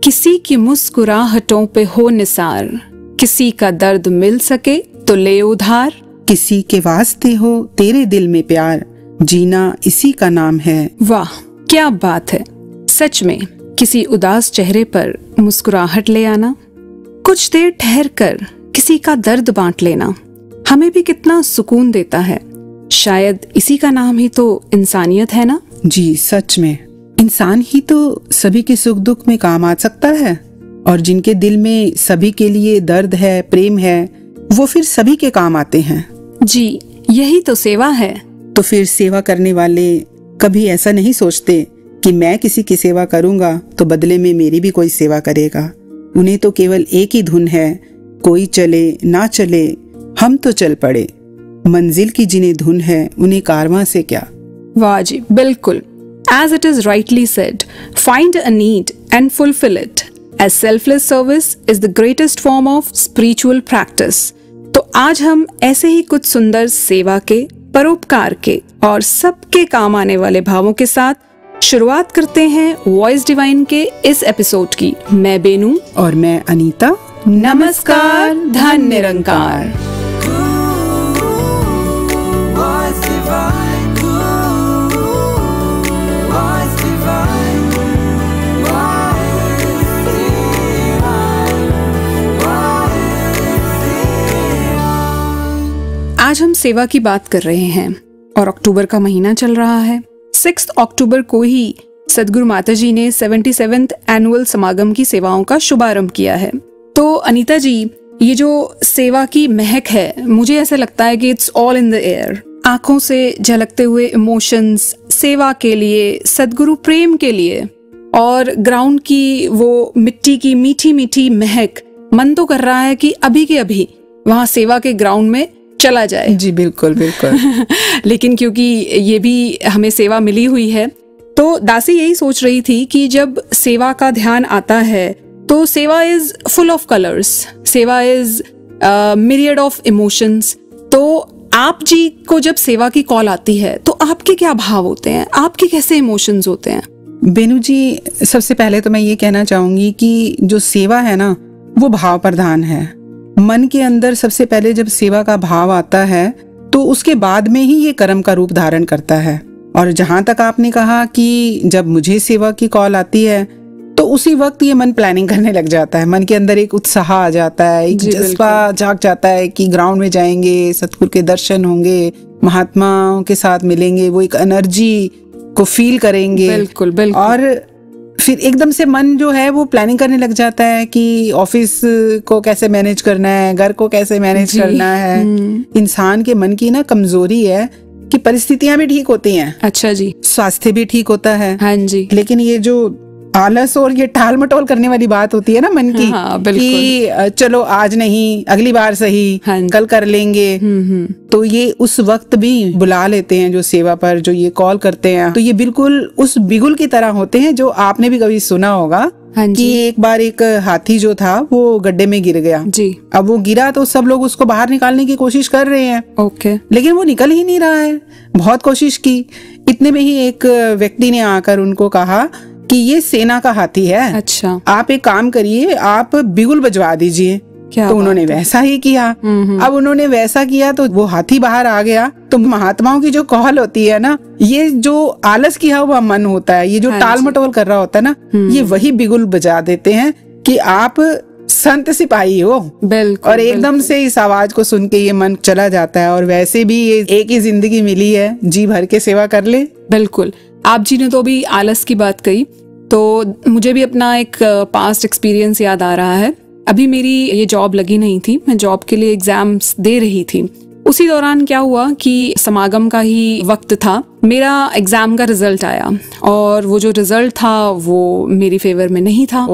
किसी की मुस्कुराहटों पे हो निसार, किसी का दर्द मिल सके तो ले उधार। किसी के वास्ते हो तेरे दिल में प्यार, जीना इसी का नाम है। वाह क्या बात है। सच में किसी उदास चेहरे पर मुस्कुराहट ले आना, कुछ देर ठहर कर किसी का दर्द बांट लेना हमें भी कितना सुकून देता है। शायद इसी का नाम ही तो इंसानियत है ना। जी सच में, इंसान ही तो सभी के सुख दुख में काम आ सकता है, और जिनके दिल में सभी के लिए दर्द है, प्रेम है, वो फिर सभी के काम आते हैं। जी यही तो सेवा है। तो फिर सेवा करने वाले कभी ऐसा नहीं सोचते कि मैं किसी की सेवा करूंगा तो बदले में मेरी भी कोई सेवा करेगा। उन्हें तो केवल एक ही धुन है, कोई चले ना चले हम तो चल पड़े। मंजिल की जिन्हें धुन है उन्हें कारवां से क्या। वाह जी बिल्कुल। As it is rightly said, find a need and fulfill it, as selfless service is the greatest form of spiritual practice। तो आज हम ऐसे ही कुछ सुंदर सेवा के, परोपकार के और सबके काम आने वाले भावों के साथ शुरुआत करते हैं वॉइस डिवाइन के इस एपिसोड की। मैं बेनू और मैं अनीता। नमस्कार, धन निरंकार। आज हम सेवा की बात कर रहे हैं और अक्टूबर का महीना चल रहा है। 6 अक्टूबर को ही सदगुरु माताजी ने 77th एनुअल समागम की सेवाओं का शुभारंभ किया है। तो अनीता जी, ये जो सेवा की महक है, मुझे ऐसा लगता है कि it's all in the air. आंखों से झलकते हुए इमोशंस सेवा के लिए, सदगुरु प्रेम के लिए, और ग्राउंड की वो मिट्टी की मीठी मीठी महक, मन तो कर रहा है कि अभी के अभी वहाँ सेवा के ग्राउंड में चला जाए। जी बिल्कुल बिल्कुल। लेकिन क्योंकि ये भी हमें सेवा मिली हुई है, तो दासी यही सोच रही थी कि जब सेवा का ध्यान आता है तो सेवा इज फुल ऑफ कलर्स, सेवा इज मिरियड ऑफ इमोशंस। तो आप जी को जब सेवा की कॉल आती है तो आपके क्या भाव होते हैं, आपके कैसे इमोशंस होते हैं? बेनू जी, सबसे पहले तो मैं ये कहना चाहूंगी कि जो सेवा है ना, वो भाव प्रधान है। मन के अंदर सबसे पहले जब सेवा का भाव आता है तो उसके बाद में ही ये कर्म का रूप धारण करता है। और जहां तक आपने कहा कि जब मुझे सेवा की कॉल आती है तो उसी वक्त ये मन प्लानिंग करने लग जाता है। मन के अंदर एक उत्साह आ जाता है, एक जज्बा जाग जाता है कि ग्राउंड में जाएंगे, सतगुरु के दर्शन होंगे, महात्माओं के साथ मिलेंगे, वो एक एनर्जी को फील करेंगे। बिल्कुल बिल्कुल। और फिर एकदम से मन जो है वो प्लानिंग करने लग जाता है कि ऑफिस को कैसे मैनेज करना है, घर को कैसे मैनेज करना है। इंसान के मन की ना कमजोरी है कि परिस्थितियां भी ठीक होती हैं। अच्छा जी। स्वास्थ्य भी ठीक होता है। हाँ जी। लेकिन ये जो आलस और ये टाल मटोल करने वाली बात होती है ना मन की, हाँ, कि चलो आज नहीं, अगली बार सही, कल कर लेंगे। तो ये उस वक्त भी बुला लेते हैं जो सेवा पर, जो ये कॉल करते हैं, तो ये बिल्कुल उस बिगुल की तरह होते हैं जो आपने भी कभी सुना होगा। हाँ कि एक बार एक हाथी जो था वो गड्ढे में गिर गया जी। अब वो गिरा तो सब लोग उसको बाहर निकालने की कोशिश कर रहे हैं। ओके। लेकिन वो निकल ही नहीं रहा है। बहुत कोशिश की, इतने में ही एक व्यक्ति ने आकर उनको कहा कि ये सेना का हाथी है। अच्छा। आप एक काम करिए, आप बिगुल बजवा दीजिए। तो उन्होंने वैसा ही किया। अब उन्होंने वैसा किया तो वो हाथी बाहर आ गया। तो महात्माओं की जो कॉल होती है ना, ये जो आलस किया हुआ मन होता है, ये जो टाल मटोल कर रहा होता है ना, ये वही बिगुल बजा देते हैं कि आप संत सिपाही हो। बिल्कुल। और एकदम से इस आवाज को सुन के ये मन चला जाता है। और वैसे भी ये एक ही जिंदगी मिली है, जी भर के सेवा कर ले। बिल्कुल। आप जी ने तो अभी आलस की बात कही, तो मुझे भी अपना एक पास्ट एक्सपीरियंस याद आ रहा है। अभी मेरी ये जॉब लगी नहीं थी, मैं जॉब के लिए एग्जाम्स दे रही थी। उसी दौरान क्या हुआ कि समागम का ही वक्त था, मेरा एग्जाम का रिजल्ट आया और वो जो रिजल्ट था वो मेरी फेवर में नहीं था।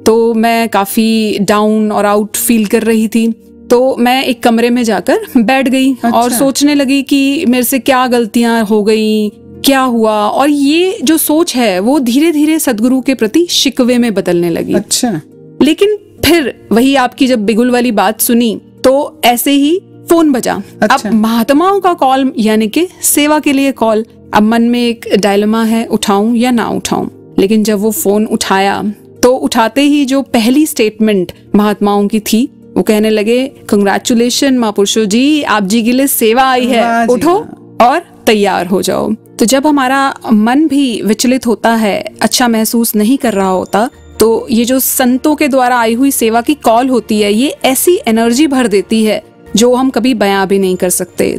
तो मैं काफी डाउन और आउट फील कर रही थी। तो मैं एक कमरे में जाकर बैठ गई। अच्छा। और सोचने लगी कि मेरे से क्या गलतियां हो गई, क्या हुआ। और ये जो सोच है वो धीरे धीरे सदगुरु के प्रति शिकवे में बदलने लगी। अच्छा। लेकिन फिर वही आपकी जब बिगुल वाली बात सुनी तो ऐसे ही फोन बजा। अच्छा। अब महात्माओं का कॉल, यानी कि सेवा के लिए कॉल। अब मन में एक डायलेमा है, उठाऊं या ना उठाऊं। लेकिन जब वो फोन उठाया तो तो उठाते ही जो पहली स्टेटमेंट महात्माओं की थी, वो कहने लगे, कंग्रेचुलेशन महापुरुषों जी, आप जी के लिए सेवा आई है, वाह जी उठो और तैयार हो जाओ। तो जब हमारा मन भी विचलित होता है, अच्छा महसूस नहीं कर रहा होता, तो ये जो संतों के द्वारा आई हुई सेवा की कॉल होती है, ये ऐसी एनर्जी भर देती है जो हम कभी बयां भी नहीं कर सकते।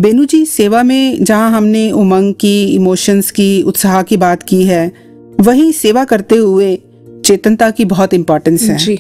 बेनू जी, सेवा में जहाँ हमने उमंग की, इमोशंस की, उत्साह की बात की है, वहीं सेवा करते हुए चेतनता की बहुत इम्पोर्टेंस है जी।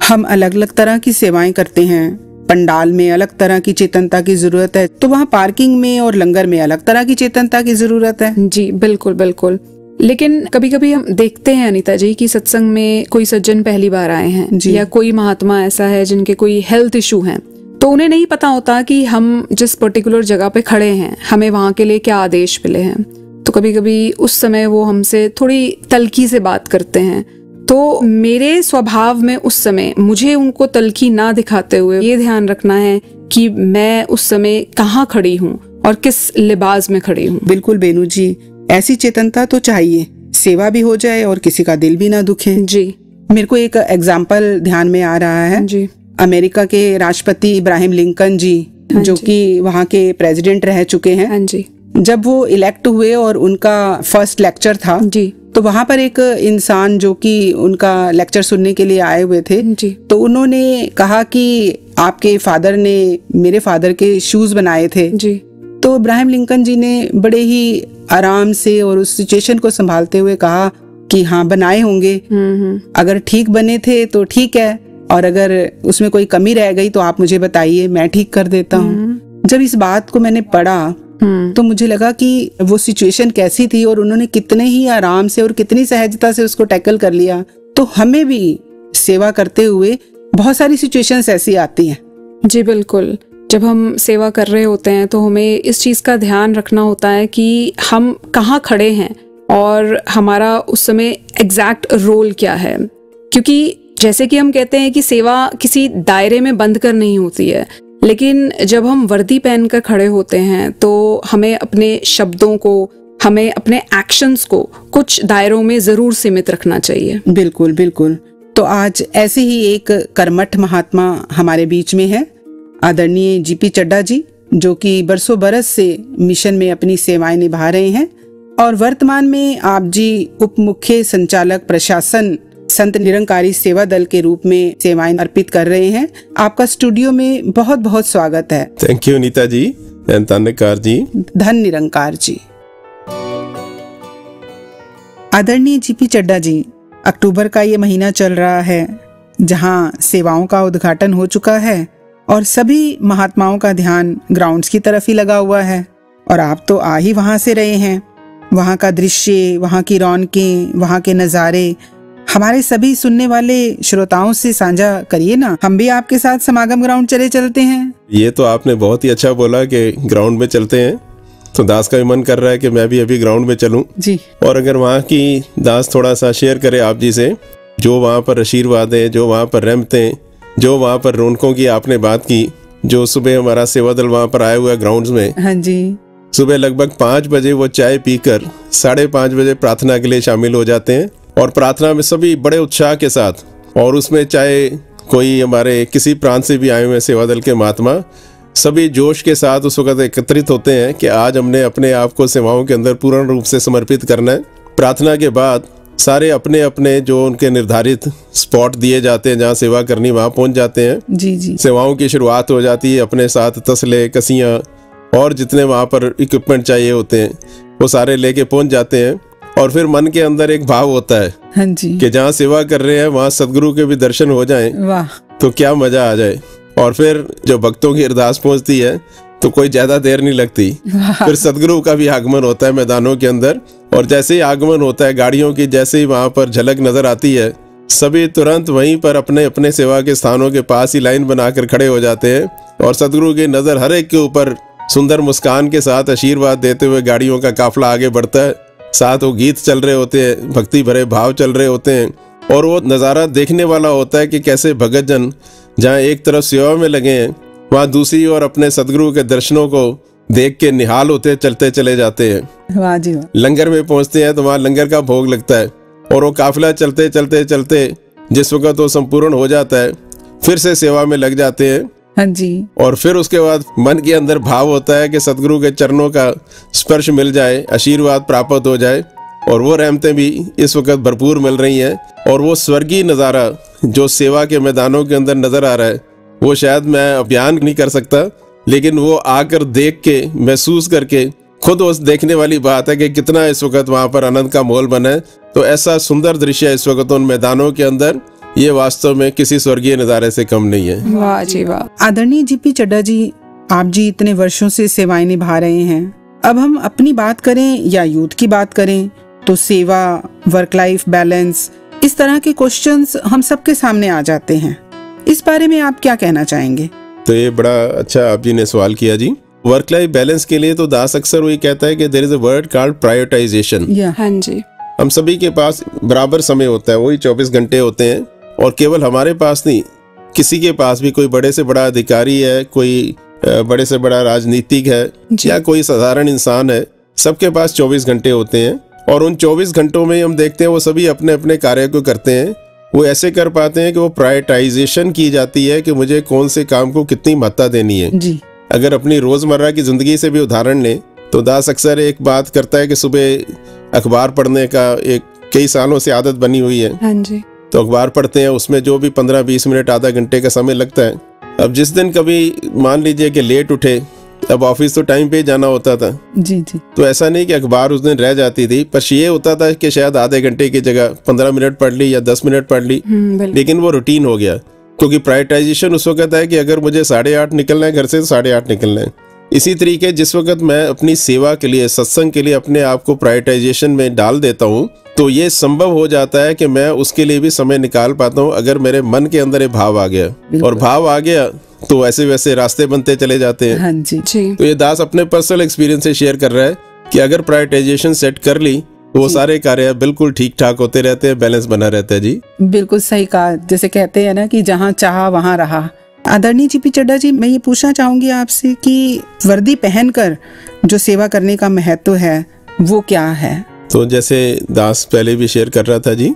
हम अलग अलग तरह की सेवाएं करते हैं। पंडाल में अलग तरह की चेतनता की जरूरत है, तो वहाँ पार्किंग में और लंगर में अलग तरह की चेतनता की जरूरत है। जी बिल्कुल बिल्कुल। लेकिन कभी कभी हम देखते हैं अनीता जी कि सत्संग में कोई सज्जन पहली बार आए हैं या कोई महात्मा ऐसा है जिनके कोई हेल्थ इशू है, तो उन्हें नहीं पता होता कि हम जिस पर्टिकुलर जगह पे खड़े हैं हमें वहाँ के लिए क्या आदेश मिले हैं। तो कभी कभी उस समय वो हमसे थोड़ी तल्खी से बात करते हैं। तो मेरे स्वभाव में उस समय मुझे उनको तल्खी ना दिखाते हुए ये ध्यान रखना है कि मैं उस समय कहाँ खड़ी हूँ और किस लिबास में खड़ी हूँ। बिल्कुल बेनू जी, ऐसी चेतनता तो चाहिए, सेवा भी हो जाए और किसी का दिल भी ना दुखे। जी। मेरे को एक एग्जाम्पल ध्यान में आ रहा है। जी। अमेरिका के राष्ट्रपति इब्राहिम लिंकन जी, जो कि वहाँ के प्रेसिडेंट रह चुके हैं। हाँ जी। जब वो इलेक्ट हुए और उनका फर्स्ट लेक्चर था जी, तो वहाँ पर एक इंसान जो कि उनका लेक्चर सुनने के लिए आए हुए थे जी, तो उन्होंने कहा कि आपके फादर ने मेरे फादर के शूज बनाए थे। जी। तो इब्राहिम लिंकन जी ने बड़े ही आराम से और उस सिचुएशन को संभालते हुए कहा कि हाँ बनाए होंगे, अगर ठीक बने थे तो ठीक है, और अगर उसमें कोई कमी रह गई तो आप मुझे बताइए, मैं ठीक कर देता हूँ। जब इस बात को मैंने पढ़ा तो मुझे लगा कि वो सिचुएशन कैसी थी और उन्होंने कितने ही आराम से और कितनी सहजता से उसको टैकल कर लिया। तो हमें भी सेवा करते हुए बहुत सारी सिचुएशंस ऐसी आती हैं। जी बिल्कुल। जब हम सेवा कर रहे होते हैं तो हमें इस चीज़ का ध्यान रखना होता है कि हम कहाँ खड़े हैं और हमारा उस समय एग्जैक्ट रोल क्या है। क्योंकि जैसे कि हम कहते हैं कि सेवा किसी दायरे में बंद कर नहीं होती है, लेकिन जब हम वर्दी पहनकर खड़े होते हैं तो हमें अपने शब्दों को, हमें अपने एक्शंस को कुछ दायरों में जरूर सीमित रखना चाहिए। बिल्कुल बिल्कुल। तो आज ऐसे ही एक कर्मठ महात्मा हमारे बीच में है, आदरणीय जीपी चड्ढा जी, जो कि बरसों बरस से मिशन में अपनी सेवाएं निभा रहे हैं और वर्तमान में आप जी उप मुख्य संचालक प्रशासन संत निरंकारी सेवा दल के रूप में सेवाएं अर्पित कर रहे हैं। आपका स्टूडियो में बहुत बहुत स्वागत है। थैंक यू नीता जी, धन निरंकार जी। धन निरंकार जी। आदरणीय जीपी चड्ढा जी, अक्टूबर का ये महीना चल रहा है जहां सेवाओं का उद्घाटन हो चुका है और सभी महात्माओं का ध्यान ग्राउंड्स की तरफ ही लगा हुआ है, और आप तो आ ही वहां से रहे हैं। वहां का दृश्य, वहां की रौनकें, वहां के नज़ारे हमारे सभी सुनने वाले श्रोताओं से साझा करिए ना, हम भी आपके साथ समागम ग्राउंड चले चलते हैं। ये तो आपने बहुत ही अच्छा बोला कि ग्राउंड में चलते हैं, तो दास का भी मन कर रहा है कि मैं भी अभी ग्राउंड में चलूं जी। और अगर वहाँ की दास थोड़ा सा शेयर करे आप जी से, जो वहाँ पर आशीर्वाद है, जो वहाँ पर रहमतें, जो वहाँ पर रौनकों की आपने बात की। जो सुबह हमारा सेवा दल वहाँ पर आया हुआ है ग्राउंड्स में, हाँ जी, सुबह लगभग 5 बजे वो चाय पीकर 5:30 बजे प्रार्थना के लिए शामिल हो जाते हैं और प्रार्थना में सभी बड़े उत्साह के साथ, और उसमें चाहे कोई हमारे किसी प्रांत से भी आए हुए सेवा दल के महात्मा, सभी जोश के साथ उस वक्त एकत्रित होते हैं कि आज हमने अपने आप को सेवाओं के अंदर पूर्ण रूप से समर्पित करना है। प्रार्थना के बाद सारे अपने अपने जो उनके निर्धारित स्पॉट दिए जाते हैं जहाँ सेवा करनी, वहाँ पहुँच जाते हैं। जी जी। सेवाओं की शुरुआत हो जाती है। अपने साथ तसले, कसियाँ और जितने वहाँ पर इक्विपमेंट चाहिए होते हैं वो सारे लेके पहुँच जाते हैं। और फिर मन के अंदर एक भाव होता है, हाँ जी, कि जहाँ सेवा कर रहे हैं वहाँ सदगुरु के भी दर्शन हो जाएं, वाह, तो क्या मजा आ जाए। और फिर जो भक्तों की अरदास पहुँचती है तो कोई ज्यादा देर नहीं लगती, फिर सदगुरु का भी आगमन होता है मैदानों के अंदर। और जैसे ही आगमन होता है, गाड़ियों की जैसे ही वहाँ पर झलक नजर आती है, सभी तुरंत वहीं पर अपने अपने सेवा के स्थानों के पास ही लाइन बनाकर खड़े हो जाते हैं और सदगुरु की नजर हर एक के ऊपर सुंदर मुस्कान के साथ आशीर्वाद देते हुए गाड़ियों का काफिला आगे बढ़ता है। साथ वो गीत चल रहे होते हैं, भक्ति भरे भाव चल रहे होते हैं, और वो नज़ारा देखने वाला होता है कि कैसे भगत जन जहाँ एक तरफ सेवा में लगे हैं, वहाँ दूसरी ओर अपने सदगुरु के दर्शनों को देख के निहाल होते चलते चले जाते हैं। वाह जी वाह। लंगर में पहुँचते हैं तो वहाँ लंगर का भोग लगता है और वो काफिला चलते चलते चलते जिस वक्त वो संपूर्ण हो जाता है, फिर से सेवा में लग जाते हैं। हाँ जी। और फिर उसके बाद मन के अंदर भाव होता है कि सदगुरु के चरणों का स्पर्श मिल जाए, आशीर्वाद प्राप्त हो जाए, और वो रहमतें भी इस वक्त भरपूर मिल रही हैं। और वो स्वर्गीय नज़ारा जो सेवा के मैदानों के अंदर नज़र आ रहा है, वो शायद मैं बयान नहीं कर सकता। लेकिन वो आकर देख के महसूस करके खुद उस देखने वाली बात है कि कितना इस वक्त वहां पर आनंद का माहौल बना है। तो ऐसा सुंदर दृश्य इस वक्त उन मैदानों के अंदर, ये वास्तव में किसी स्वर्गीय नज़ारे से कम नहीं है। वाह जी वाह। आदरणीय जीपी चड्ढा जी, आप जी इतने वर्षों से सेवाएं निभा रहे हैं। अब हम अपनी बात करें या यूथ की बात करें तो सेवा, वर्क लाइफ बैलेंस, इस तरह के क्वेश्चंस हम सबके सामने आ जाते हैं। इस बारे में आप क्या कहना चाहेंगे? तो ये बड़ा अच्छा आप जी ने सवाल किया जी। वर्क लाइफ बैलेंस के लिए तो दास अक्सर वही कहता है कि there is a word called prioritization. हाँ जी। हम सभी के पास बराबर समय होता है, वही 24 घंटे होते हैं, और केवल हमारे पास नहीं, किसी के पास भी, कोई बड़े से बड़ा अधिकारी है, कोई बड़े से बड़ा राजनीतिक है या कोई साधारण इंसान है, सबके पास 24 घंटे होते हैं। और उन 24 घंटों में हम देखते हैं वो सभी अपने अपने कार्य को करते हैं। वो ऐसे कर पाते हैं कि वो प्रायोरिटाइजेशन की जाती है कि मुझे कौन से काम को कितनी महत्ता देनी है जी। अगर अपनी रोजमर्रा की जिंदगी से भी उदाहरण लें तो दास अक्सर एक बात करता है कि सुबह अखबार पढ़ने का एक कई सालों से आदत बनी हुई है। हाँ जी। तो अखबार पढ़ते हैं, उसमें जो भी 15-20 मिनट आधा घंटे का समय लगता है। अब जिस दिन कभी मान लीजिए कि लेट उठे, अब ऑफिस तो टाइम पे ही जाना होता था जी जी, तो ऐसा नहीं कि अखबार उस दिन रह जाती थी, पर ये होता था कि शायद आधे घंटे की जगह 15 मिनट पढ़ ली या 10 मिनट पढ़ ली, लेकिन वो रूटीन हो गया। क्योंकि प्रायोरिटाइजेशन उस वक्त है कि अगर मुझे 8:30 निकलना है घर से तो 8:30 निकलना है। इसी तरीके जिस वक्त मैं अपनी सेवा के लिए, सत्संग के लिए अपने आप को प्रायोरिटाइजेशन में डाल देता हूँ तो ये संभव हो जाता है कि मैं उसके लिए भी समय निकाल पाता हूँ अगर मेरे मन के अंदर ये भाव आ गया। और भाव आ गया तो ऐसे वैसे रास्ते बनते चले जाते हैं। हाँ जी जी। तो ये दास अपने पर्सनल एक्सपीरियंस से शेयर कर रहा है कि अगर प्रायोरिटाइजेशन सेट कर ली तो वो सारे कार्य बिल्कुल ठीक ठाक होते रहते हैं, बैलेंस बना रहता है। जी बिल्कुल सही कहा, जैसे कहते हैं ना कि जहाँ चाहा वहाँ रहा। आदरणीय जीपी चड्ढा जी, मैं ये पूछना चाहूंगी आपसे कि वर्दी पहनकर जो सेवा करने का महत्व है वो क्या है? तो जैसे दास पहले भी शेयर कर रहा था जी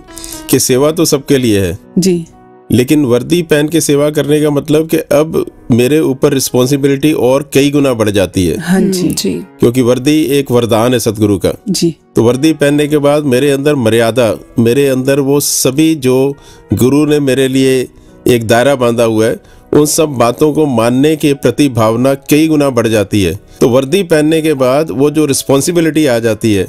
कि सेवा तो सबके लिए है जी, लेकिन वर्दी पहन के सेवा करने का मतलब कि अब मेरे ऊपर रिस्पॉन्सिबिलिटी और कई गुना बढ़ जाती है। हाँ जी जी। क्योंकि वर्दी एक वरदान है सतगुरु का। जी, तो वर्दी पहनने के बाद मेरे अंदर मर्यादा, मेरे अंदर वो सभी जो गुरु ने मेरे लिए एक दायरा बांधा हुआ है, उन सब बातों को मानने के प्रति भावना कई गुना बढ़ जाती है। तो वर्दी पहनने के बाद वो जो रिस्पॉन्सिबिलिटी आ जाती है,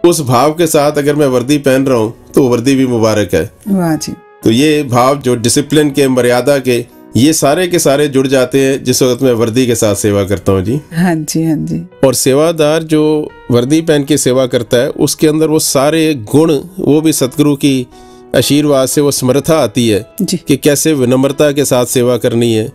उस भाव के साथ अगर मैं वर्दी पहन रहा हूँ तो वर्दी भी मुबारक है। वाह जी। तो ये भाव जो डिसिप्लिन के, मर्यादा के, ये सारे के सारे जुड़ जाते हैं जिस वक्त मैं वर्दी के साथ सेवा करता हूँ। जी हाँ जी, हाँ जी। और सेवादार जो वर्दी पहन के सेवा करता है उसके अंदर वो सारे गुण, वो भी सतगुरु की आशीर्वाद से वो समर्था आती है जी। कि कैसे विनम्रता के साथ सेवा करनी है,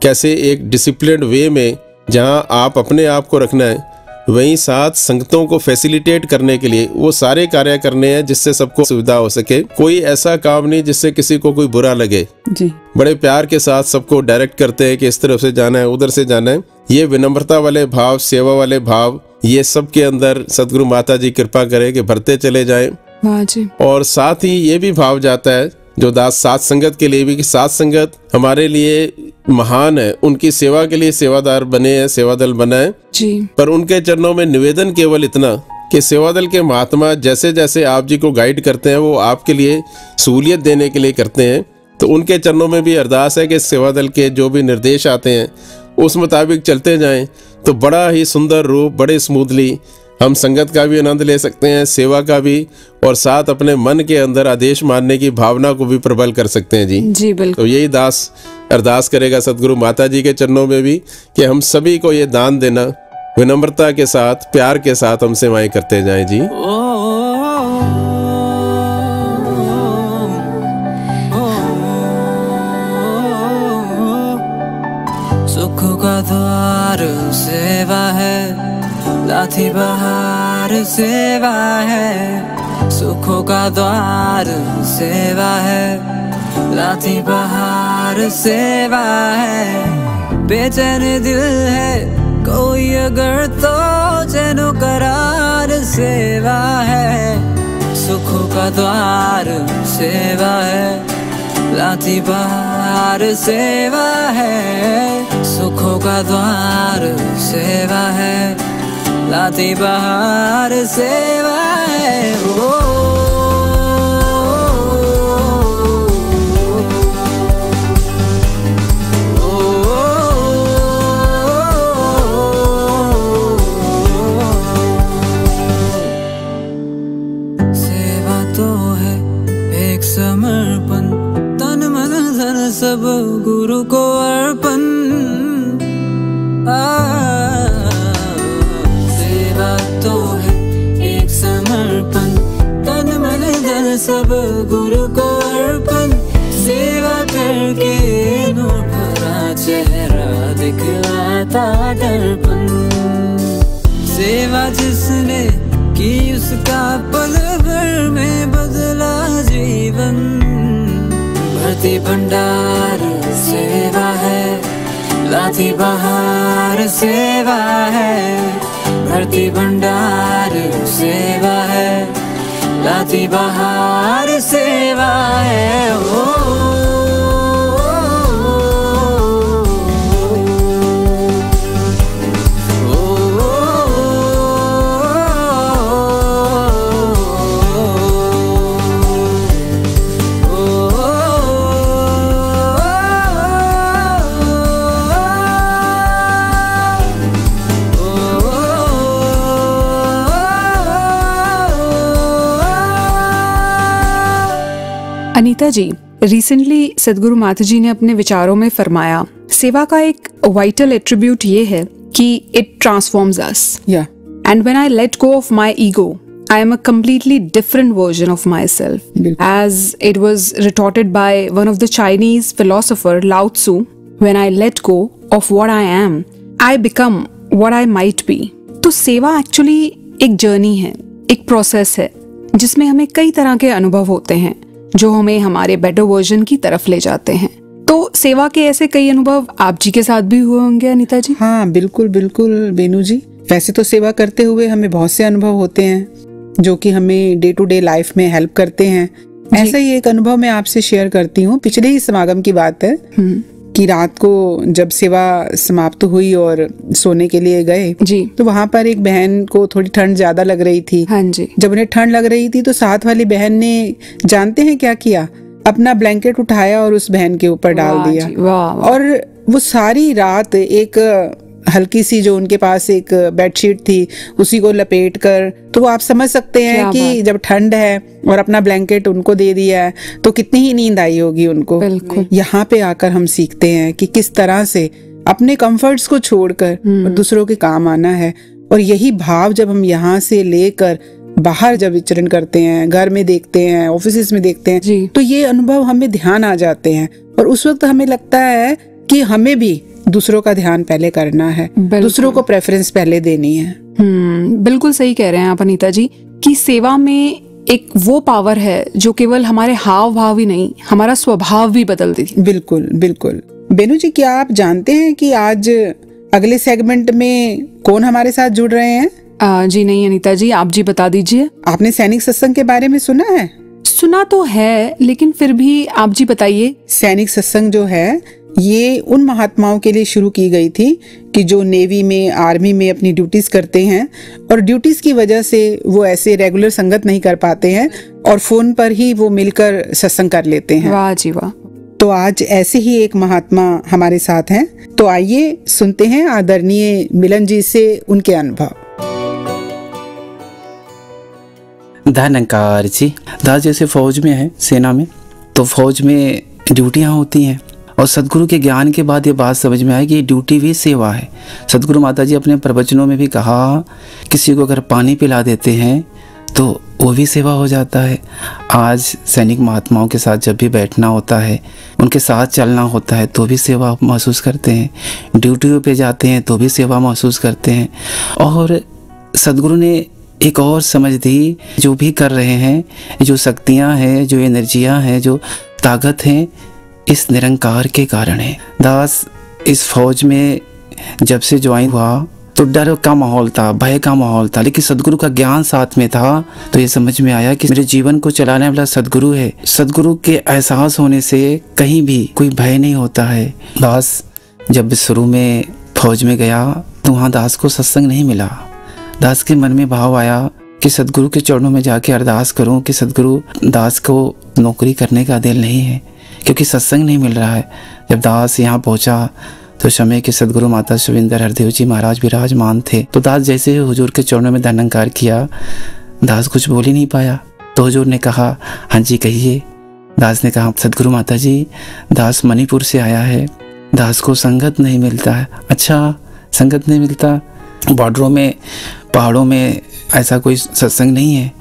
कैसे एक डिसिप्लिन्ड वे में जहाँ आप अपने आप को रखना है वहीं साथ संगतों को फैसिलिटेट करने के लिए वो सारे कार्य करने हैं जिससे सबको सुविधा हो सके। कोई ऐसा काम नहीं जिससे किसी को कोई बुरा लगे। जी, बड़े प्यार के साथ सबको डायरेक्ट करते हैं कि इस तरफ से जाना है, उधर से जाना है। ये विनम्रता वाले भाव, सेवा वाले भाव, ये सब के अंदर सतगुरु माता जी कृपा करे कि भरते चले जाएं। वाह जी। और साथ ही ये भी भाव जाता है जो दास साथ संगत के लिए भी कि साथ संगत हमारे लिए महान है, उनकी सेवा के लिए सेवादार बने हैं, सेवा दल बना है जी। पर उनके चरणों में निवेदन केवल इतना कि सेवा दल के महात्मा जैसे जैसे आप जी को गाइड करते हैं वो आपके लिए सहूलियत देने के लिए करते हैं। तो उनके चरणों में भी अरदास है कि सेवा दल के जो भी निर्देश आते हैं उस मुताबिक चलते जाएं तो बड़ा ही सुंदर रूप, बड़े स्मूथली हम संगत का भी आनंद ले सकते हैं, सेवा का भी, और साथ अपने मन के अंदर आदेश मानने की भावना को भी प्रबल कर सकते हैं। जी जी बिल्कुल। तो यही दास अरदास करेगा सतगुरु माता जी के चरणों में भी कि हम सभी को ये दान देना विनम्रता के साथ, प्यार के साथ हम सेवाएं करते जाएं। जी सुख का द्वार सेवा है, लाठी बहार सेवा है। सुखों का द्वार सेवा है, लाठी बहार सेवा है। बेचैन दिल है कोई अगर तो चैनो करार सेवा है। सुखों का द्वार सेवा है, लाठी बहार सेवा है। सुखों का द्वार सेवा है, लाठी बहार सेवा है। सब गुरु को अर्पण। सेवा तो है एक समर्पण, तन मन धन सब गुरु को अर्पण। सेवा करके नूर भरा चेहरा दिखलाता दर्पण। सेवा जिसने की उसका पल भर में बदला जीवन। भर्ती भंडार सेवा है, लाठी बहार सेवा है। भर्ती भंडार सेवा है, लाठी बहार सेवा है। ओ अनीता जी, रिसेंटली सदगुरु माता जी ने अपने विचारों में फरमाया, सेवा का एक वाइटल एट्रीब्यूट ये है कि इट ट्रांसफॉर्म्स अस। या and when I let go of my ego, I am a completely different version of myself. As it was retorted by one of the Chinese philosopher Lao Tzu, when I let go of what I am, I become what I might be. तो सेवा actually एक journey है, एक process है जिसमें हमें कई तरह के अनुभव होते हैं जो हमें हमारे बेटर वर्जन की तरफ ले जाते हैं। तो सेवा के ऐसे कई अनुभव आप जी के साथ भी हुए होंगे अनीता जी? हाँ, बिल्कुल बिल्कुल बेनू जी। वैसे तो सेवा करते हुए हमें बहुत से अनुभव होते हैं जो कि हमें डे टू डे लाइफ में हेल्प करते हैं। ऐसा ही एक अनुभव मैं आपसे शेयर करती हूँ। पिछले ही समागम की बात है कि रात को जब सेवा समाप्त हुई और सोने के लिए गए जी, तो वहाँ पर एक बहन को थोड़ी ठंड ज्यादा लग रही थी। हाँ जी। जब उन्हें ठंड लग रही थी तो साथ वाली बहन ने जानते हैं क्या किया? अपना ब्लैंकेट उठाया और उस बहन के ऊपर डाल दिया। वाह। और वो सारी रात एक हल्की सी जो उनके पास एक बेडशीट थी उसी को लपेट कर, तो आप समझ सकते हैं कि जब ठंड है और अपना ब्लैंकेट उनको दे दिया है तो कितनी ही नींद आई होगी उनको। बिल्कुल। यहाँ पे आकर हम सीखते हैं कि किस तरह से अपने कंफर्ट्स को छोड़कर और दूसरों के काम आना है। और यही भाव जब हम यहाँ से लेकर बाहर जब विचरण करते हैं, घर में देखते हैं, ऑफिस में देखते हैं, तो ये अनुभव हमें ध्यान आ जाते हैं और उस वक्त हमें लगता है कि हमें भी दूसरों का ध्यान पहले करना है, दूसरों को प्रेफरेंस पहले देनी है। बिल्कुल सही कह रहे हैं आप अनीता जी कि सेवा में एक वो पावर है जो केवल हमारे हाव भाव ही नहीं, हमारा स्वभाव भी बदल देती है। बिल्कुल बिल्कुल। बेनू जी, क्या आप जानते हैं कि आज अगले सेगमेंट में कौन हमारे साथ जुड़ रहे हैं? जी नहीं अनीता जी, आप जी बता दीजिए। आपने सैनिक सत्संग के बारे में सुना है? सुना तो है, लेकिन फिर भी आप जी बताइए। सैनिक सत्संग जो है ये उन महात्माओं के लिए शुरू की गई थी कि जो नेवी में, आर्मी में अपनी ड्यूटीज करते हैं और ड्यूटीज की वजह से वो ऐसे रेगुलर संगत नहीं कर पाते हैं और फोन पर ही वो मिलकर सत्संग कर लेते हैं। वाह जी वाह। तो आज ऐसे ही एक महात्मा हमारे साथ हैं, तो आइए सुनते हैं आदरणीय मिलन जी से उनके अनुभव। धन्यकार जी। दास जैसे फौज में है, सेना में, तो फौज में ड्यूटियाँ होती हैं और सदगुरु के ज्ञान के बाद ये बात समझ में आई कि ड्यूटी भी सेवा है। सदगुरु माता जी अपने प्रवचनों में भी कहा, किसी को अगर पानी पिला देते हैं तो वो भी सेवा हो जाता है। आज सैनिक महात्माओं के साथ जब भी बैठना होता है, उनके साथ चलना होता है तो भी सेवा महसूस करते हैं। ड्यूटियों पे जाते हैं तो भी सेवा महसूस करते हैं। और सदगुरु ने एक और समझ दी, जो भी कर रहे हैं, जो शक्तियाँ हैं, जो एनर्जियाँ हैं, जो ताकत हैं, इस निरंकार के कारण है। दास इस फौज में जब से ज्वाइन हुआ तो डर का माहौल था, भय का माहौल था, लेकिन सदगुरु का ज्ञान साथ में था तो ये समझ में आया कि मेरे जीवन को चलाने वाला सदगुरु है। सदगुरु के एहसास होने से कहीं भी कोई भय नहीं होता है। दास जब शुरू में फौज में गया तो वहाँ दास को सत्संग नहीं मिला। दास के मन में भाव आया कि सदगुरु के चरणों में जाके अरदास करूं कि सदगुरु, दास को नौकरी करने का दिल नहीं है क्योंकि सत्संग नहीं मिल रहा है। जब दास यहाँ पहुँचा तो समय के सदगुरु माता सुविंदर हरदेव जी महाराज विराजमान थे। तो दास जैसे हुजूर के चरणों में धन्यकार किया, दास कुछ बोल ही नहीं पाया। तो हुजूर ने कहा, हाँ जी कहिए। दास ने कहा, सदगुरु माता जी, दास मणिपुर से आया है, दास को संगत नहीं मिलता है। अच्छा, संगत नहीं मिलता, बॉर्डरों में, पहाड़ों में ऐसा कोई सत्संग नहीं है।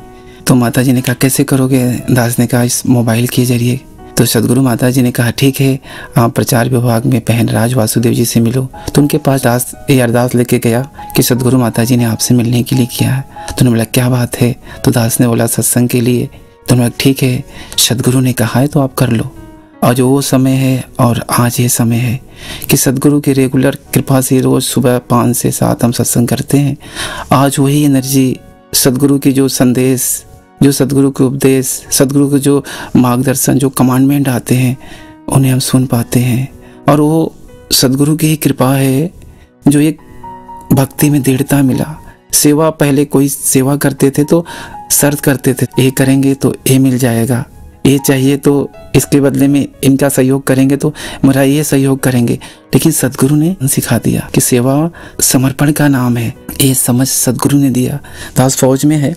तो माता जी ने कहा कैसे करोगे? दास ने कहा इस मोबाइल के जरिए। तो सदगुरु माता जी ने कहा ठीक है, आप प्रचार विभाग में बहन राज वासुदेव जी से मिलो। तो उनके पास दास ये अरदास लेके गया कि सदगुरु माता जी ने आपसे मिलने के लिए किया है। तो उन्होंने बोला क्या बात है? तो दास ने बोला सत्संग के लिए। तो उन्होंने ठीक है, सदगुरु ने कहा है तो आप कर लो। और जो वो समय है और आज ये समय है कि सदगुरु की रेगुलर कृपा से रोज़ सुबह 5 से 7 हम सत्संग करते हैं। आज वही एनर्जी, सदगुरु की जो संदेश, जो सदगुरु के उपदेश, सदगुरु के जो मार्गदर्शन, जो कमांडमेंट आते हैं, उन्हें हम सुन पाते हैं। और वो सदगुरु की ही कृपा है जो एक भक्ति में दृढ़ता मिला। सेवा, पहले कोई सेवा करते थे तो शर्त करते थे, ये करेंगे तो ये मिल जाएगा, ये चाहिए तो इसके बदले में इनका सहयोग करेंगे तो मेरा ये सहयोग करेंगे। लेकिन सदगुरु ने सिखा दिया कि सेवा समर्पण का नाम है, ये समझ सदगुरु ने दिया। दास फौज में है,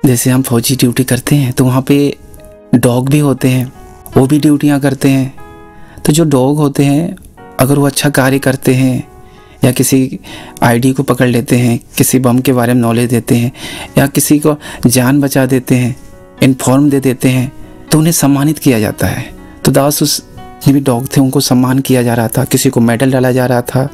जैसे हम फौजी ड्यूटी करते हैं तो वहाँ पे डॉग भी होते हैं, वो भी ड्यूटियाँ करते हैं। तो जो डॉग होते हैं अगर वो अच्छा कार्य करते हैं या किसी आईडी को पकड़ लेते हैं, किसी बम के बारे में नॉलेज देते हैं या किसी को जान बचा देते हैं, इन्फॉर्म दे देते हैं, तो उन्हें सम्मानित किया जाता है। तो दास उस जितने भी डॉग थे उनको सम्मान किया जा रहा था, किसी को मेडल डाला जा रहा था,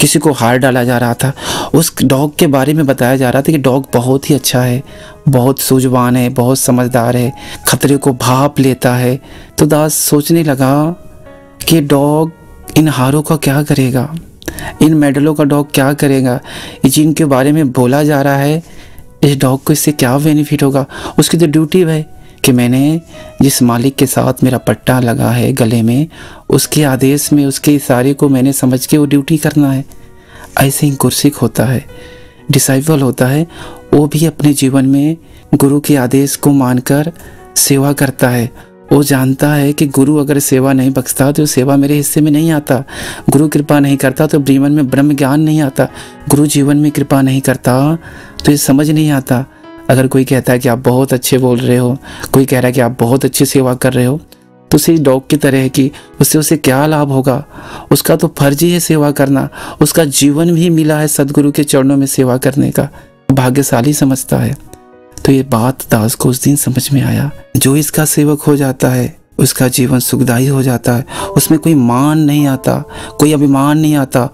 किसी को हार डाला जा रहा था। उस डॉग के बारे में बताया जा रहा था कि डॉग बहुत ही अच्छा है, बहुत सूझवान है, बहुत समझदार है, खतरे को भाप लेता है। तो दास सोचने लगा कि डॉग इन हारों का क्या करेगा, इन मेडलों का डॉग क्या करेगा, जिनके बारे में बोला जा रहा है इस डॉग को इससे क्या बेनिफिट होगा। उसकी तो ड्यूटी है कि मैंने जिस मालिक के साथ मेरा पट्टा लगा है गले में, उसके आदेश में, उसके इशारे को मैंने समझ के वो ड्यूटी करना है। ऐसे ही गुरसिख होता है, डिसाइपल होता है, वो भी अपने जीवन में गुरु के आदेश को मानकर सेवा करता है। वो जानता है कि गुरु अगर सेवा नहीं बख्शता तो सेवा मेरे हिस्से में नहीं आता, गुरु कृपा नहीं करता तो जीवन में ब्रह्म ज्ञान नहीं आता, गुरु जीवन में कृपा नहीं करता तो ये समझ नहीं आता। अगर कोई कहता है कि आप बहुत अच्छे बोल रहे हो, कोई कह रहा है कि आप बहुत अच्छी सेवा कर रहे हो, तो उसी डॉग की तरह है कि उससे उसे क्या लाभ होगा। उसका तो फर्ज ही है सेवा करना, उसका जीवन भी मिला है सदगुरु के चरणों में सेवा करने का, भाग्यशाली समझता है। तो ये बात दास को उस दिन समझ में आया, जो इसका सेवक हो जाता है उसका जीवन सुखदायी हो जाता है, उसमें कोई मान नहीं आता, कोई अभिमान नहीं आता,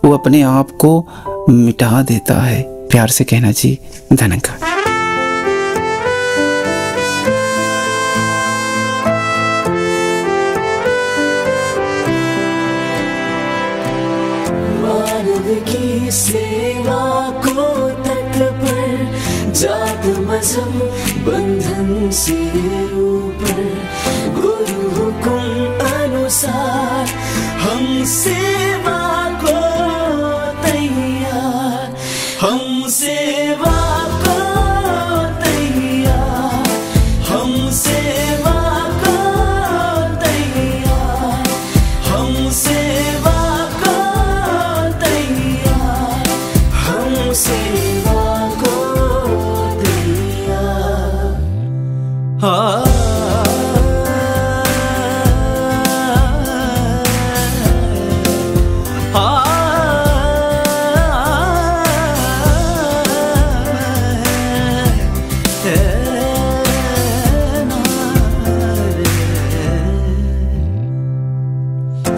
वो अपने आप को मिटा देता है। प्यार से कहना जी धन्यवाद। की सेवा को तत्पर, जात मजहब बंधन से ऊपर, गुरु हुकुम अनुसार हम सेवा को तैयार, हम सेवा को तैयार, हम सेवा को तैयार, हम सेवा सेवा को दिया।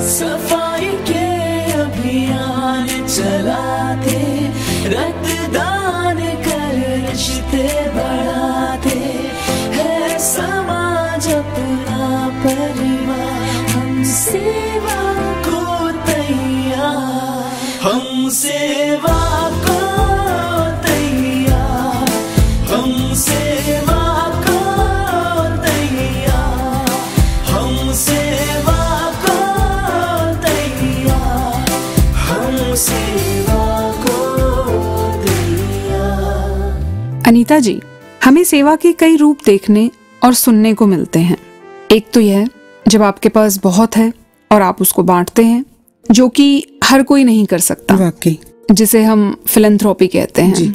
सफाई के अभियान चलाते, रक्तदान कर रिश्ते बढ़ाते है समाज अपना परिवार, हम सेवा को तैयार, हम सेवा को तैयार, हम सेवा को तैयार, हम सेवा को तैयार, हम सेवा। अनीता जी, हमें सेवा के कई रूप देखने और सुनने को मिलते हैं। एक तो यह जब आपके पास बहुत है और आप उसको बांटते हैं, जो कि हर कोई नहीं कर सकता, वाकई, जिसे हम फिलैंथ्रोपी कहते हैं जी।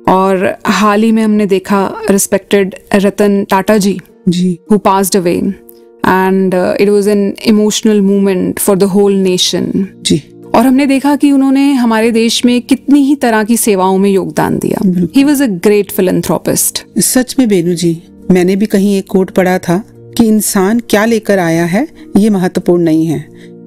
और हाल ही में हमने देखा respected Ratan Tata ji who passed away, and it was an emotional movement for the whole nation. जी। और हमने देखा कि उन्होंने हमारे देश में कितनी ही तरह की सेवाओं में योगदान दिया। He was a great philanthropist. सच में बेनू जी, मैंने भी कहीं एक कोट पढ़ा था कि इंसान क्या लेकर आया है ये महत्वपूर्ण नहीं है,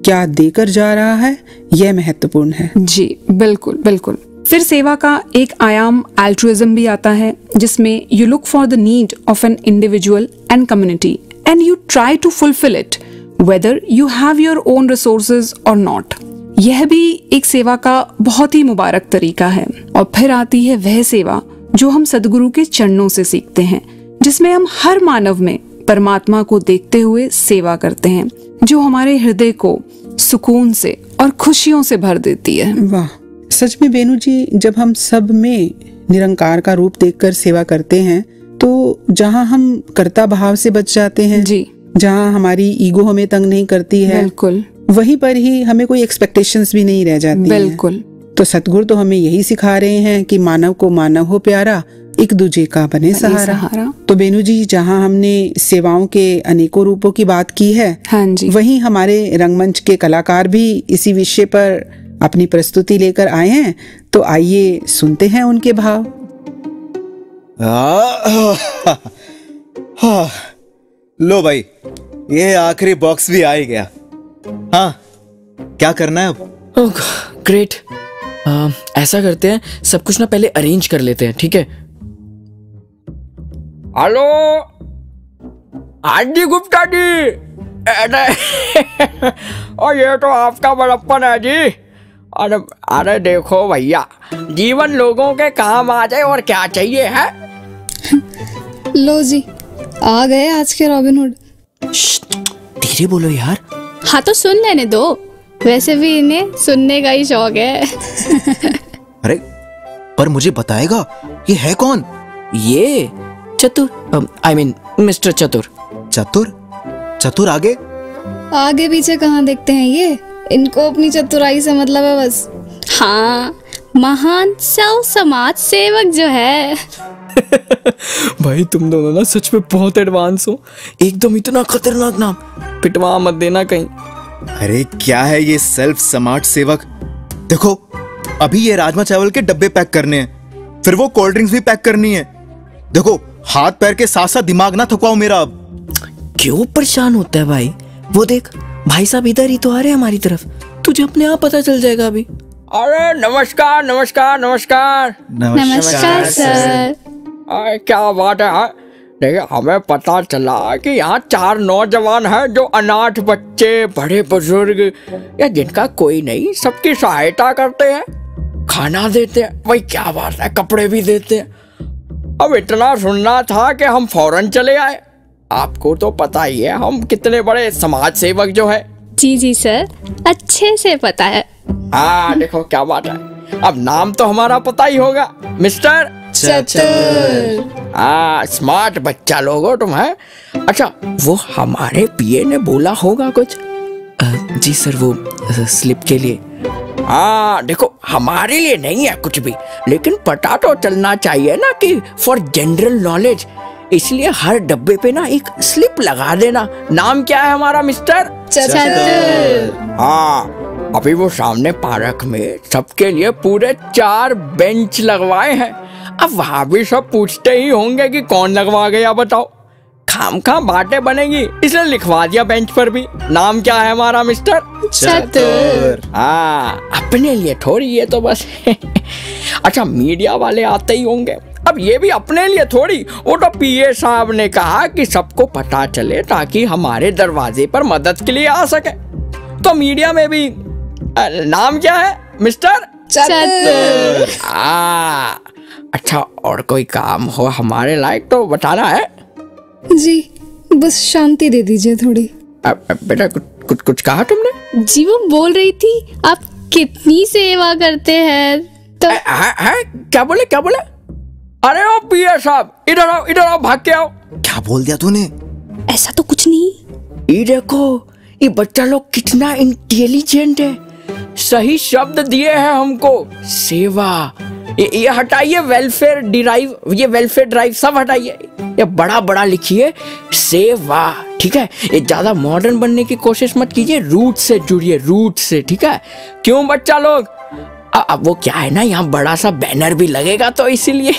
क्या देकर जा रहा है यह महत्वपूर्ण है। जी बिल्कुल बिल्कुल। फिर सेवा का एक आयाम एल्ट्रुइज्म भी आता है, जिसमें you look for the need of an individual and community and you try to fulfil it whether you have your own resources और नॉट। यह भी एक सेवा का बहुत ही मुबारक तरीका है। और फिर आती है वह सेवा जो हम सदगुरु के चरणों से सीखते हैं, जिसमें हम हर मानव में परमात्मा को देखते हुए सेवा करते हैं, जो हमारे हृदय को सुकून से और खुशियों से भर देती है। वाह, सच में बेनू जी, जब हम सब में निरंकार का रूप देखकर सेवा करते हैं तो जहाँ हम कर्ता भाव से बच जाते हैं, जी, जहाँ हमारी ईगो हमें तंग नहीं करती है, बिल्कुल वहीं पर ही हमें कोई एक्सपेक्टेशंस भी नहीं रह जाती हैं। बिल्कुल। तो सतगुरु तो हमें यही सिखा रहे हैं कि मानव को मानव हो प्यारा, एक दूजे का बने सहारा। तो बेनू जी, जहाँ हमने सेवाओं के अनेकों रूपों की बात की है, हाँ जी, वहीं हमारे रंगमंच के कलाकार भी इसी विषय पर अपनी प्रस्तुति लेकर आए हैं। तो आइए सुनते हैं उनके भाव। लो भाई, ये आखिरी बॉक्स भी आ ही गया। हाँ, क्या करना है अब? Oh great. ऐसा करते हैं, सब कुछ ना पहले अरेंज कर लेते हैं, ठीक है? Hello aunty Gupta ji. और ये तो आपका बड़प्पन है जी। अरे अरे देखो भैया, जीवन लोगों के काम आ जाए और क्या चाहिए है। लो जी, आ गए आज के रॉबिनहुड। धीरे बोलो यार। हाँ तो सुन लेने दो, वैसे भी इन्हें सुनने का ही शौक है। अरे पर मुझे बताएगा ये है कौन? ये चतुर, आई मीन मिस्टर चतुर। चतुर? चतुर आगे? आगे पीछे कहाँ देखते हैं ये, इनको अपनी चतुराई से मतलब है बस। हाँ, महान सौ समाज सेवक जो है। भाई तुम दोनों ना सच में बहुत एडवांस हो, एकदम इतना खतरनाक नाम, पिटवा मत देना कहीं। अरे क्या है ये सेल्फ समाज सेवक? देखो, अभी ये राजमा चावल के डब्बे पैक करने हैं, फिर वो कोल्ड ड्रिंक्स भी पैक करनी है। देखो, हाथ पैर के साथ साथ दिमाग ना थकवाओ मेरा अब। क्यों परेशान होता है भाई? वो देख, भाई साहब इधर ही तो आ रहे हैं हमारी तरफ, तुझे अपने आप पता चल जाएगा अभी। अरे नमस्कार नमस्कार नमस्कार। नमस्कार सर। क्या बात है। देखिए, हमें पता चला कि यहाँ 4 नौजवान हैं जो अनाथ बच्चे, बड़े बुजुर्ग या जिनका कोई नहीं, सबकी सहायता करते हैं, खाना देते हैं। भाई क्या बात है, कपड़े भी देते हैं। अब इतना सुनना था कि हम फौरन चले आए। आपको तो पता ही है हम कितने बड़े समाज सेवक जो है। जी जी सर, अच्छे से पता है। हाँ देखो क्या बात है। अब नाम तो हमारा पता ही होगा, मिस्टर चतुर। स्मार्ट बच्चा लोग हो तुम है। अच्छा, वो हमारे पीए ने बोला होगा कुछ? जी सर, वो स्लिप के लिए। हाँ देखो, हमारे लिए नहीं है कुछ भी, लेकिन पता तो चलना चाहिए ना कि फॉर जनरल नॉलेज, इसलिए हर डब्बे पे ना एक स्लिप लगा देना। नाम क्या है हमारा मिस्टर? चतुर। हाँ, अभी वो सामने पार्क में सबके लिए पूरे 4 बेंच लगवाए हैं। अब वहां भी सब पूछते ही होंगे कि कौन लगवा गया बताओ। खामखा बातें बनेगी, इसलिए लिखवा दिया बेंच पर भी। नाम क्या है हमारा मिस्टर? चतुर। हाँ, अपने लिए थोड़ी, ये तो बस। अच्छा, मीडिया वाले आते ही होंगे, अब ये भी अपने लिए थोड़ी। वो तो पीए साहब ने कहा कि सबको पता चले ताकि हमारे दरवाजे पर मदद के लिए आ सके। तो मीडिया में भी नाम क्या है मिस्टर? चतुर। अच्छा, और कोई काम हो हमारे लायक तो बताना है। जी, बस शांति दे दीजिए थोड़ी। बेटा कुछ कहा तुमने? जी, वो बोल रही थी आप कितनी सेवा करते हैं तो। क्या बोले क्या बोले? अरे ओ पीए साहब, इधर आओ, भाग के आओ। क्या बोल दिया तूने? ऐसा तो कुछ नहीं। ये देखो, ये बच्चा लोग कितना इंटेलिजेंट है। सही शब्द दिए हैं हमको, सेवा। ये हटाइए वेलफेयर ड्राइव सब हटाइए, ये बड़ा बड़ा लिखिए सेवा। ठीक है? ये ज्यादा मॉडर्न बनने की कोशिश मत कीजिए, रूट से जुड़िए, रूट से, ठीक है? क्यों बच्चा लोग? अब वो क्या है ना, यहाँ बड़ा सा बैनर भी लगेगा तो इसीलिए।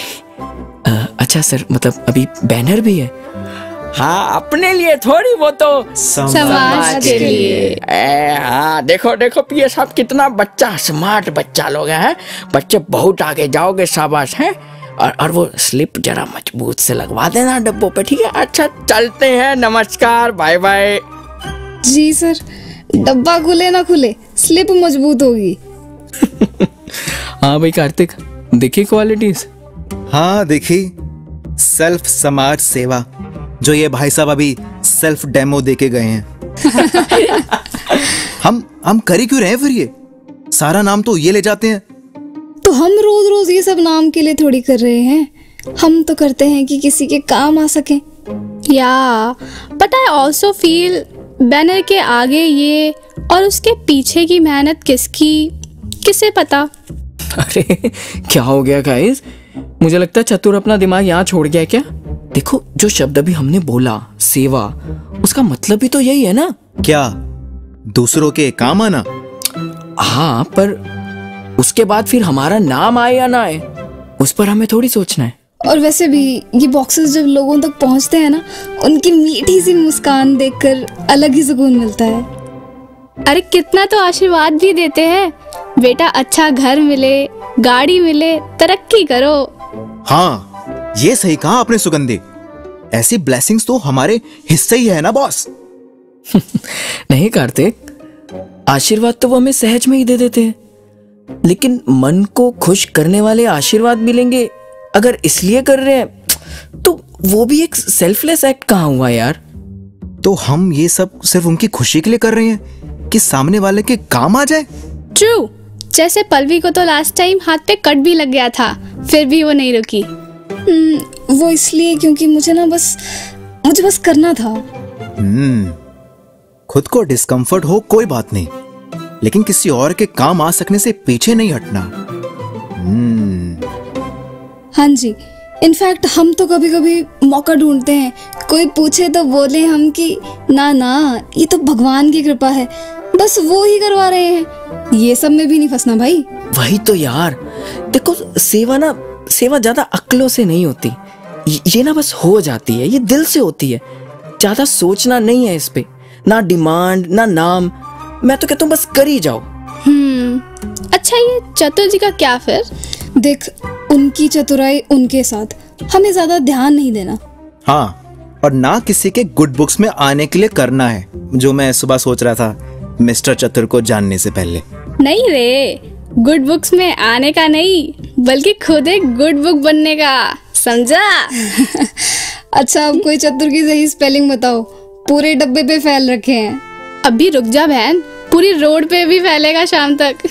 अच्छा सर, मतलब अभी बैनर भी है? हाँ, अपने लिए थोड़ी, वो तो समाज के लिए। हाँ, देखो देखो पीए साहब, कितना बच्चा स्मार्ट बच्चा लोग हैं। बच्चे बहुत आगे जाओगे, शाबाश है। और वो स्लिप जरा मजबूत से लगवा देना डब्बों पे, ठीक है? अच्छा, चलते हैं, नमस्कार, बाय बाय। जी सर, डब्बा खुले ना खुले, स्लिप मजबूत होगी। हाँ भाई कार्तिक, देखी क्वालिटीज? हाँ देखी, सेल्फ समाज सेवा, जो ये भाई साहब अभी सेल्फ डेमो देके गए हैं। हम कर ही क्यों रहे हैं फिर? ये सारा नाम तो ये ले जाते हैं। तो हम रोज रोज ये सब नाम के लिए थोड़ी कर रहे हैं, हम तो करते हैं कि किसी के काम आ सके। या but I also feel banner के आगे ये और उसके पीछे की मेहनत किसकी, किसे पता। अरे क्या हो गया गाइस? मुझे लगता है चतुर अपना दिमाग यहाँ छोड़ गया है क्या? देखो, जो शब्द अभी हमने बोला, सेवा, उसका मतलब भी तो यही है ना? क्या? दूसरों के काम आना? हाँ, पर उसके बाद फिर हमारा नाम आए या ना आए, उस पर हमें थोड़ी सोचना है। और वैसे भी ये बॉक्सेस जब लोगों तक पहुंचते हैं ना, उनकी मीठी सी मुस्कान देखकर अलग ही सुकून मिलता है। अरे कितना तो आशीर्वाद भी देते हैं, बेटा अच्छा घर मिले, गाड़ी मिले, तरक्की करो। हाँ, ये सही कहा आपने सुगंधी। ऐसी ब्लेसिंग्स तो हमारे हिस्से ही है ना बॉस। नहीं कार्तिक, आशीर्वाद तो वो हमें सहज में ही दे देते हैं, लेकिन मन को खुश करने वाले आशीर्वाद मिलेंगे अगर इसलिए कर रहे हैं, तो वो भी एक सेल्फलेस एक्ट कहाँ हुआ यार? तो हम ये सब सिर्फ उनकी खुशी के लिए कर रहे हैं कि सामने वाले के काम आ जाए। ट्रू, जैसे पल्लवी को तो लास्ट टाइम हाथ पे कट भी लग गया था, फिर भी वो नहीं रुकी। वो इसलिए क्योंकि मुझे बस करना था। खुद को डिस्कम्फर्ट हो कोई बात नहीं, लेकिन किसी और के काम आ सकने से पीछे नहीं हटना। हाँ जी, इनफैक्ट हम तो कभी कभी मौका ढूंढते हैं, कोई पूछे तो बोले हम कि ना ना, ये तो भगवान की कृपा है, बस वो ही करवा रहे हैं। ये सब में भी नहीं फंसना भाई। वही तो यार, देखो सेवा ज्यादा अक्लों से नहीं होती, ये ना बस हो जाती है, ये दिल से होती है। ज्यादा सोचना नहीं है इस पे, ना डिमांड ना नाम, मैं तो कहता हूँ बस कर ही जाओ। अच्छा, ये चतुर जी का क्या फिर? देख, उनकी चतुराई उनके साथ, हमें ज्यादा ध्यान नहीं देना। हाँ, और ना किसी के गुड बुक्स में आने के लिए करना है, जो मैं सुबह सोच रहा था मिस्टर चतुर को जानने से पहले। नहीं रे, गुड बुक्स में आने का नहीं, बल्कि खुद एक गुड बुक बनने का, समझा? अच्छा, अब कोई चतुर की सही स्पेलिंग बताओ, पूरे डब्बे पे फैल रखे हैं। अभी रुक जा बहन, पूरी रोड पे भी फैलेगा शाम तक।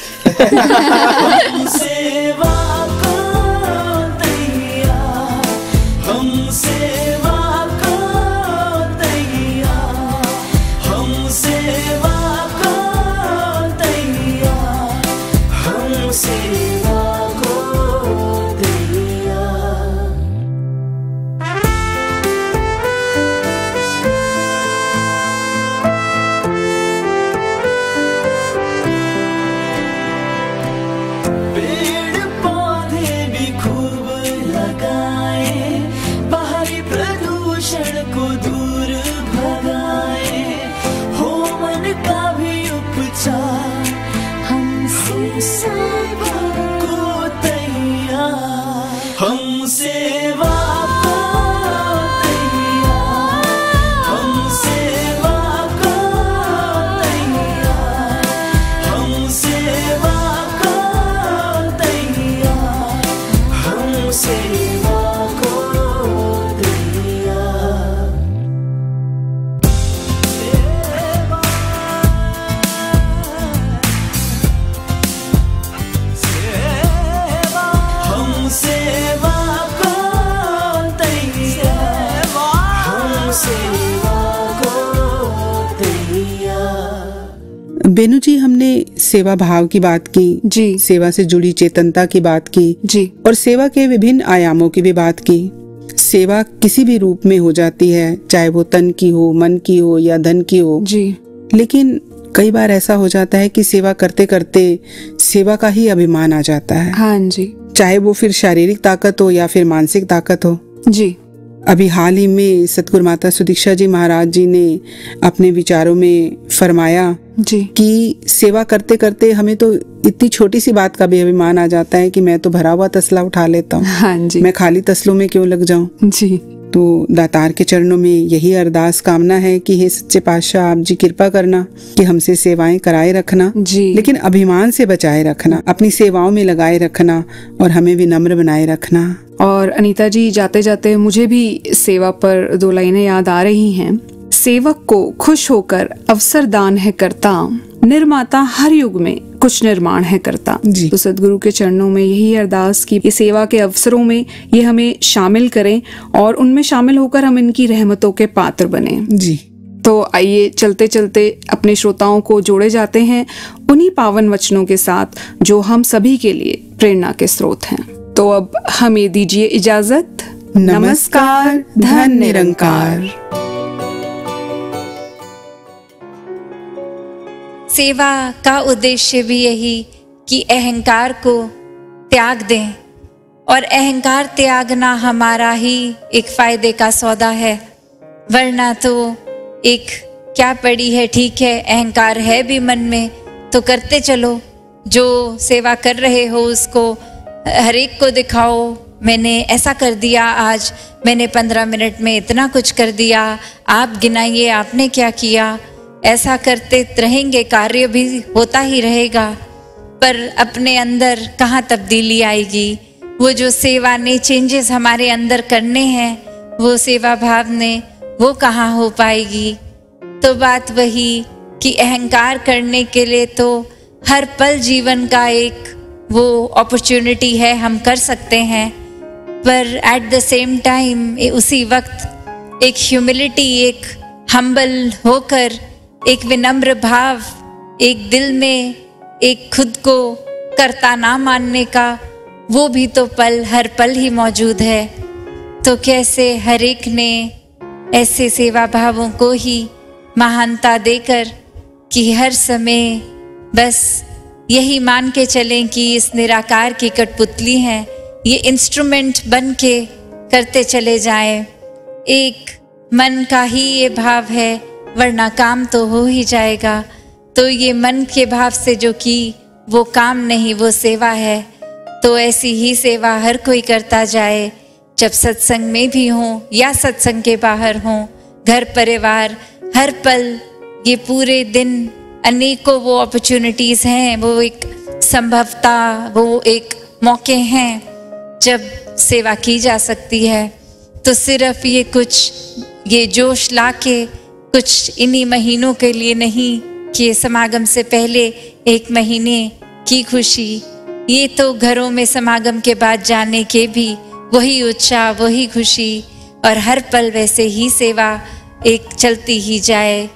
सेवा को तैयार, हम सेवा को तैयार, हम सेवा को तैयार, हम सेवा को तैयार। पेड़ पौधे भी खूब लगाए, बाहरी प्रदूषण को दूर भगाए, हो मन का भी उपचार, हम सेवा को तैयार, हम सेवा को तैयार, हम सेवा को तैयार, हम सेवा को तैयार, हम सेवा को तैयार। हम सेवा को तैयार, हम सेवा को तैयार। बेनू जी, हमने सेवा भाव की बात की जी। सेवा से जुड़ी चेतनता की बात की जी। और सेवा के विभिन्न आयामों की भी बात की। सेवा किसी भी रूप में हो जाती है, चाहे वो तन की हो, मन की हो या धन की हो। जी। लेकिन कई बार ऐसा हो जाता है कि सेवा करते करते सेवा का ही अभिमान आ जाता है। हाँ जी। चाहे वो फिर शारीरिक ताकत हो या फिर मानसिक ताकत हो। जी। अभी हाल ही में सतगुरु माता सुदीक्षा जी महाराज जी ने अपने विचारों में फरमाया जी कि सेवा करते करते हमें तो इतनी छोटी सी बात का भी अभिमान आ जाता है कि मैं तो भरा हुआ तसला उठा लेता हूँ, हाँ जी। मैं खाली तसलों में क्यों लग जाऊं। जी। तो दातार के चरणों में यही अरदास कामना है कि हे सच्चे पातशाह, आप जी कृपा करना कि हमसे सेवाएं कराए रखना जी। लेकिन अभिमान से बचाए रखना, अपनी सेवाओं में लगाए रखना और हमें विनम्र बनाए रखना। और अनीता जी, जाते जाते मुझे भी सेवा पर 2 लाइनें याद आ रही हैं। सेवक को खुश होकर अवसर दान है करता, निर्माता हर युग में कुछ निर्माण है करता। जी। तो सदगुरु के चरणों में यही अरदास की ये सेवा के अवसरों में ये हमें शामिल करें और उनमें शामिल होकर हम इनकी रहमतों के पात्र बने। जी। तो आइए चलते चलते अपने श्रोताओं को जोड़े जाते हैं उन्हीं पावन वचनों के साथ जो हम सभी के लिए प्रेरणा के स्रोत हैं। तो अब हमें दीजिए इजाजत। नमस्कार, धन निरंकार। सेवा का उद्देश्य भी यही कि अहंकार को त्याग दें, और अहंकार त्यागना हमारा ही एक फायदे का सौदा है। वरना तो एक क्या पड़ी है, ठीक है अहंकार है भी मन में तो करते चलो, जो सेवा कर रहे हो उसको हर एक को दिखाओ, मैंने ऐसा कर दिया, आज मैंने 15 मिनट में इतना कुछ कर दिया, आप गिनाइए आपने क्या किया। ऐसा करते रहेंगे, कार्य भी होता ही रहेगा, पर अपने अंदर कहाँ तब्दीली आएगी। वो जो सेवा ने चेंजेस हमारे अंदर करने हैं, वो सेवा भाव ने वो कहाँ हो पाएगी। तो बात वही कि अहंकार करने के लिए तो हर पल जीवन का एक वो अपॉर्चुनिटी है, हम कर सकते हैं, पर एट द सेम टाइम उसी वक्त एक ह्यूमिलिटी, एक हम्बल होकर, एक विनम्र भाव, एक दिल में एक खुद को कर्ता ना मानने का, वो भी तो पल हर पल ही मौजूद है। तो कैसे हर एक ने ऐसे सेवा भावों को ही महानता देकर कि हर समय बस यही मान के चलें कि इस निराकार की कठपुतली हैं, ये इंस्ट्रूमेंट बन के करते चले जाएं। एक मन का ही ये भाव है, वरना काम तो हो ही जाएगा। तो ये मन के भाव से जो की वो काम नहीं, वो सेवा है। तो ऐसी ही सेवा हर कोई करता जाए, जब सत्संग में भी हो या सत्संग के बाहर हो, घर परिवार, हर पल, ये पूरे दिन अनेकों वो अपॉर्चुनिटीज़ हैं, वो एक संभवता, वो एक मौके हैं जब सेवा की जा सकती है। तो सिर्फ ये जोश लाके कुछ इन्हीं महीनों के लिए नहीं कि समागम से पहले 1 महीने की खुशी, ये तो घरों में समागम के बाद जाने के भी वही उत्साह, वही खुशी, और हर पल वैसे ही सेवा एक चलती ही जाए।